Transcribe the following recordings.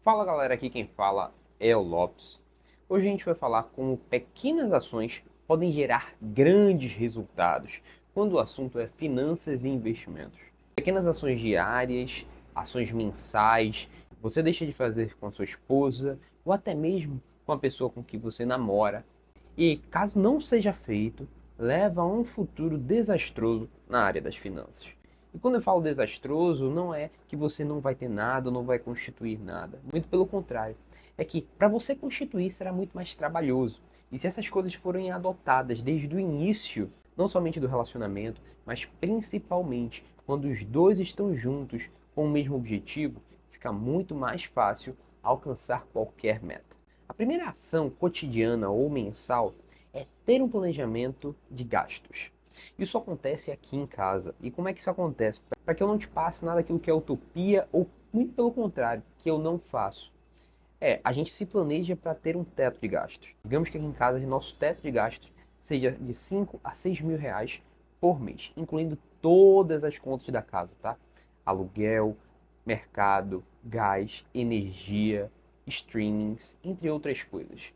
Fala galera, aqui quem fala é o Lopes. Hoje a gente vai falar como pequenas ações podem gerar grandes resultados quando o assunto é finanças e investimentos. Pequenas ações diárias, ações mensais, você deixa de fazer com a sua esposa ou até mesmo com a pessoa com que você namora. E caso não seja feito, leva a um futuro desastroso na área das finanças. E quando eu falo desastroso, não é que você não vai ter nada, não vai constituir nada. Muito pelo contrário. É que para você constituir será muito mais trabalhoso. E se essas coisas forem adotadas desde o início, não somente do relacionamento, mas principalmente quando os dois estão juntos com o mesmo objetivo, fica muito mais fácil alcançar qualquer meta. A primeira ação cotidiana ou mensal é ter um planejamento de gastos. Isso acontece aqui em casa. E como é que isso acontece? Para que eu não te passe nada daquilo que é utopia ou muito pelo contrário, que eu não faço. A gente se planeja para ter um teto de gastos. Digamos que aqui em casa nosso teto de gastos seja de 5 a 6 mil reais por mês, incluindo todas as contas da casa, tá? Aluguel, mercado, gás, energia, streamings, entre outras coisas.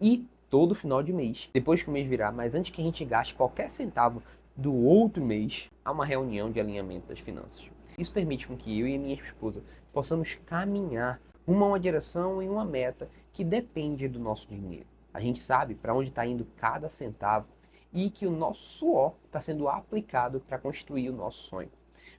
E todo final de mês, depois que o mês virar, mas antes que a gente gaste qualquer centavo do outro mês, há uma reunião de alinhamento das finanças. Isso permite com que eu e minha esposa possamos caminhar rumo a uma direção e uma meta que depende do nosso dinheiro. A gente sabe para onde está indo cada centavo e que o nosso suor está sendo aplicado para construir o nosso sonho.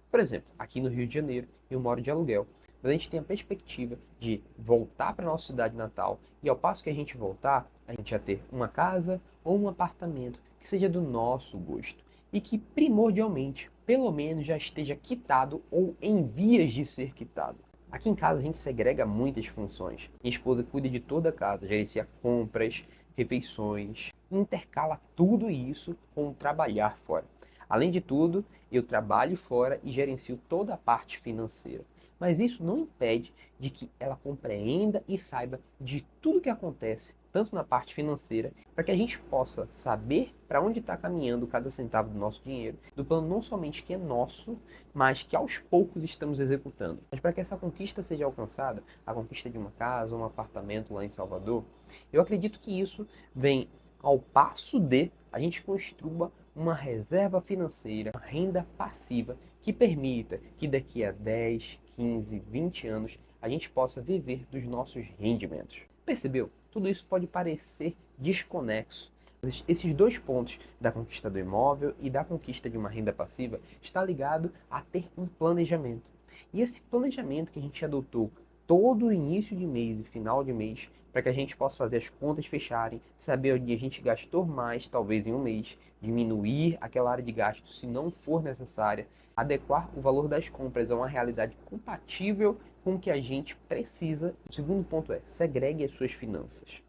Por exemplo, aqui no Rio de Janeiro, eu moro de aluguel, mas a gente tem a perspectiva de voltar para a nossa cidade natal e ao passo que a gente voltar, a gente já ter uma casa ou um apartamento que seja do nosso gosto e que primordialmente, pelo menos já esteja quitado ou em vias de ser quitado. Aqui em casa a gente segrega muitas funções. Minha esposa cuida de toda a casa, gerencia compras, refeições, intercala tudo isso com trabalhar fora. Além de tudo, eu trabalho fora e gerencio toda a parte financeira. Mas isso não impede de que ela compreenda e saiba de tudo que acontece, tanto na parte financeira, para que a gente possa saber para onde está caminhando cada centavo do nosso dinheiro, do plano não somente que é nosso, mas que aos poucos estamos executando. Mas para que essa conquista seja alcançada, a conquista de uma casa, um apartamento lá em Salvador, eu acredito que isso vem ao passo de a gente construa uma reserva financeira, uma renda passiva que permita que daqui a 10, 15, 20 anos a gente possa viver dos nossos rendimentos. Percebeu? Tudo isso pode parecer desconexo. Mas esses dois pontos da conquista do imóvel e da conquista de uma renda passiva está ligado a ter um planejamento. E esse planejamento que a gente adotou todo o início de mês e final de mês, para que a gente possa fazer as contas fecharem, saber onde a gente gastou mais, talvez em um mês, diminuir aquela área de gasto se não for necessária, adequar o valor das compras a uma realidade compatível com o que a gente precisa. O segundo ponto é, segregue as suas finanças.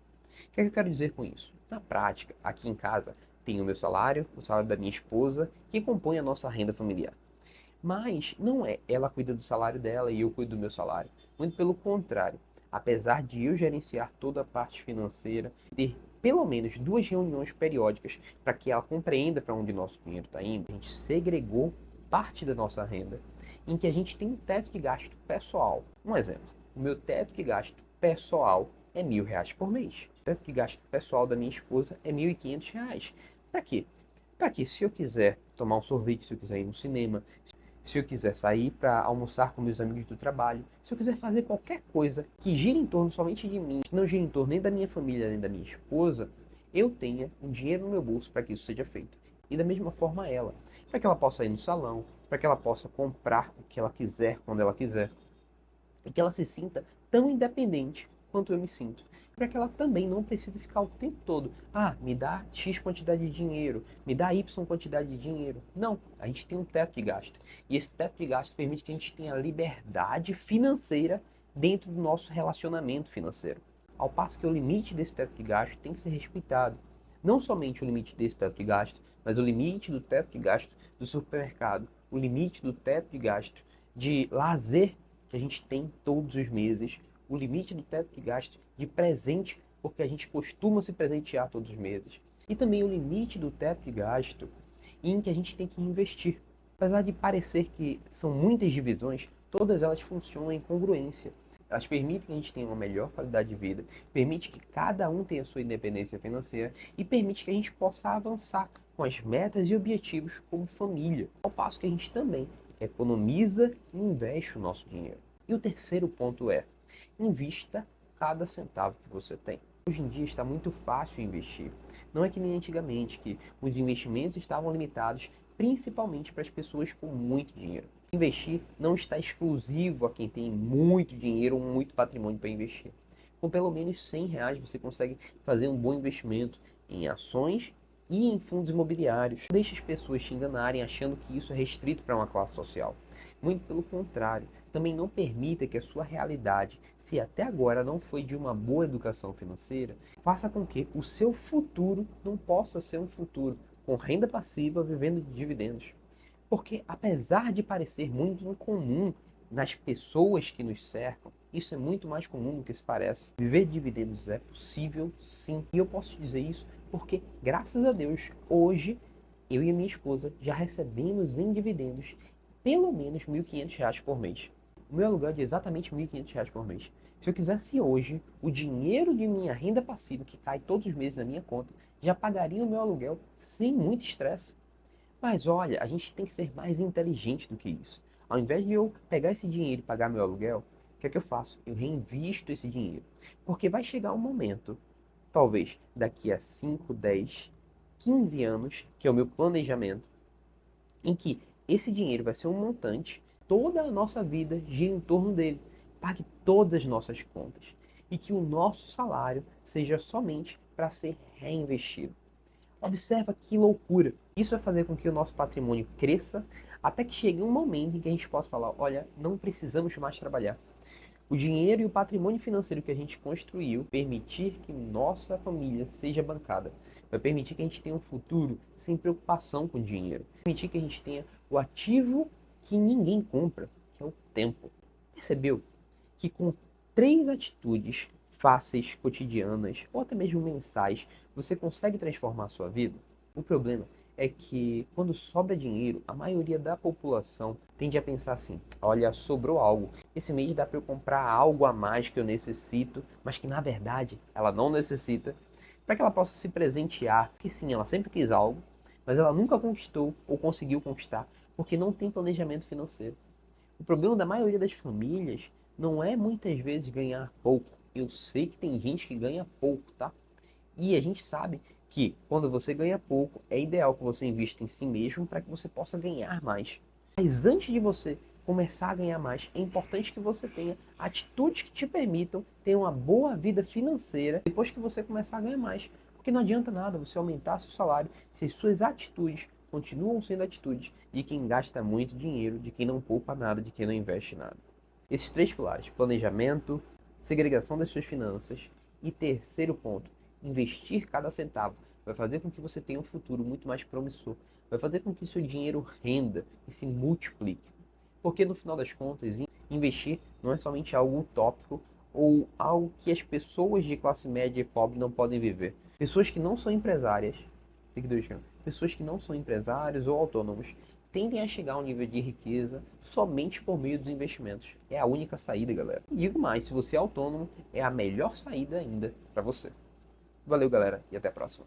O que é que eu quero dizer com isso? Na prática, aqui em casa, tem o meu salário, o salário da minha esposa, que compõe a nossa renda familiar. Mas não é ela cuida do salário dela e eu cuido do meu salário. Muito pelo contrário. Apesar de eu gerenciar toda a parte financeira, ter pelo menos duas reuniões periódicas para que ela compreenda para onde nosso dinheiro está indo, a gente segregou parte da nossa renda em que a gente tem um teto de gasto pessoal. Um exemplo, o meu teto de gasto pessoal é R$ 1.000 por mês. O teto de gasto pessoal da minha esposa é R$ 1.500. Para quê? Para que se eu quiser tomar um sorvete, se eu quiser ir no cinema, se eu quiser sair para almoçar com meus amigos do trabalho, se eu quiser fazer qualquer coisa que gire em torno somente de mim, que não gire em torno nem da minha família, nem da minha esposa, eu tenha um dinheiro no meu bolso para que isso seja feito. E da mesma forma ela, para que ela possa ir no salão, para que ela possa comprar o que ela quiser, quando ela quiser, e que ela se sinta tão independente quanto eu me sinto. Para que ela também não precise ficar o tempo todo, me dá X quantidade de dinheiro, me dá Y quantidade de dinheiro. Não, a gente tem um teto de gasto. E esse teto de gasto permite que a gente tenha liberdade financeira dentro do nosso relacionamento financeiro. Ao passo que o limite desse teto de gasto tem que ser respeitado. Não somente o limite desse teto de gasto, mas o limite do teto de gasto do supermercado, o limite do teto de gasto de lazer que a gente tem todos os meses, o limite do teto de gasto de presente, porque a gente costuma se presentear todos os meses, e também o limite do teto de gasto em que a gente tem que investir. Apesar de parecer que são muitas divisões, todas elas funcionam em congruência. Elas permitem que a gente tenha uma melhor qualidade de vida, permite que cada um tenha sua independência financeira e permite que a gente possa avançar com as metas e objetivos como família. Ao passo que a gente também economiza e investe o nosso dinheiro. E o terceiro ponto é: invista cada centavo que você tem. Hoje em dia está muito fácil investir. Não é que nem antigamente, que os investimentos estavam limitados principalmente para as pessoas com muito dinheiro. Investir não está exclusivo a quem tem muito dinheiro ou muito patrimônio para investir. Com pelo menos R$ 100 você consegue fazer um bom investimento em ações e em fundos imobiliários. Não deixe as pessoas te enganarem achando que isso é restrito para uma classe social. Muito pelo contrário, também não permita que a sua realidade, se até agora não foi de uma boa educação financeira, faça com que o seu futuro não possa ser um futuro com renda passiva vivendo de dividendos. Porque apesar de parecer muito incomum nas pessoas que nos cercam, isso é muito mais comum do que se parece. Viver de dividendos é possível, sim. E eu posso te dizer isso porque, graças a Deus, hoje eu e a minha esposa já recebemos em dividendos pelo menos R$ 1.500 por mês. O meu aluguel é de exatamente R$ 1.500 por mês. Se eu quisesse hoje, o dinheiro de minha renda passiva, que cai todos os meses na minha conta, já pagaria o meu aluguel sem muito estresse. Mas olha, a gente tem que ser mais inteligente do que isso. Ao invés de eu pegar esse dinheiro e pagar meu aluguel, o que é que eu faço? Eu reinvisto esse dinheiro. Porque vai chegar um momento, talvez daqui a 5, 10, 15 anos, que é o meu planejamento, em que esse dinheiro vai ser um montante, toda a nossa vida gira em torno dele, pague todas as nossas contas e que o nosso salário seja somente para ser reinvestido. Observa que loucura! Isso vai fazer com que o nosso patrimônio cresça até que chegue um momento em que a gente possa falar: olha, não precisamos mais trabalhar. O dinheiro e o patrimônio financeiro que a gente construiu permitir que nossa família seja bancada. Vai permitir que a gente tenha um futuro sem preocupação com dinheiro. Vai permitir que a gente tenha o ativo que ninguém compra, que é o tempo. Percebeu que com 3 atitudes fáceis, cotidianas ou até mesmo mensais, você consegue transformar a sua vida? O problema é que quando sobra dinheiro, a maioria da população tende a pensar assim: olha, sobrou algo. Esse mês dá para eu comprar algo a mais que eu necessito, mas que na verdade ela não necessita, para que ela possa se presentear. Porque sim, ela sempre quis algo, mas ela nunca conquistou ou conseguiu conquistar, porque não tem planejamento financeiro. O problema da maioria das famílias não é muitas vezes ganhar pouco. Eu sei que tem gente que ganha pouco, tá? E a gente sabe que quando você ganha pouco, é ideal que você invista em si mesmo para que você possa ganhar mais. Mas antes de você começar a ganhar mais, é importante que você tenha atitudes que te permitam ter uma boa vida financeira depois que você começar a ganhar mais. Porque não adianta nada você aumentar seu salário se as suas atitudes continuam sendo atitudes de quem gasta muito dinheiro, de quem não poupa nada, de quem não investe nada. Esses 3 pilares: planejamento, segregação das suas finanças e terceiro ponto, investir cada centavo, vai fazer com que você tenha um futuro muito mais promissor, vai fazer com que seu dinheiro renda e se multiplique. Porque no final das contas, investir não é somente algo utópico ou algo que as pessoas de classe média e pobre não podem viver. Pessoas que não são empresárias, pessoas que não são empresários ou autônomos tendem a chegar a um nível de riqueza somente por meio dos investimentos. É a única saída, galera. E digo mais, se você é autônomo, é a melhor saída ainda para você. Valeu, galera, e até a próxima.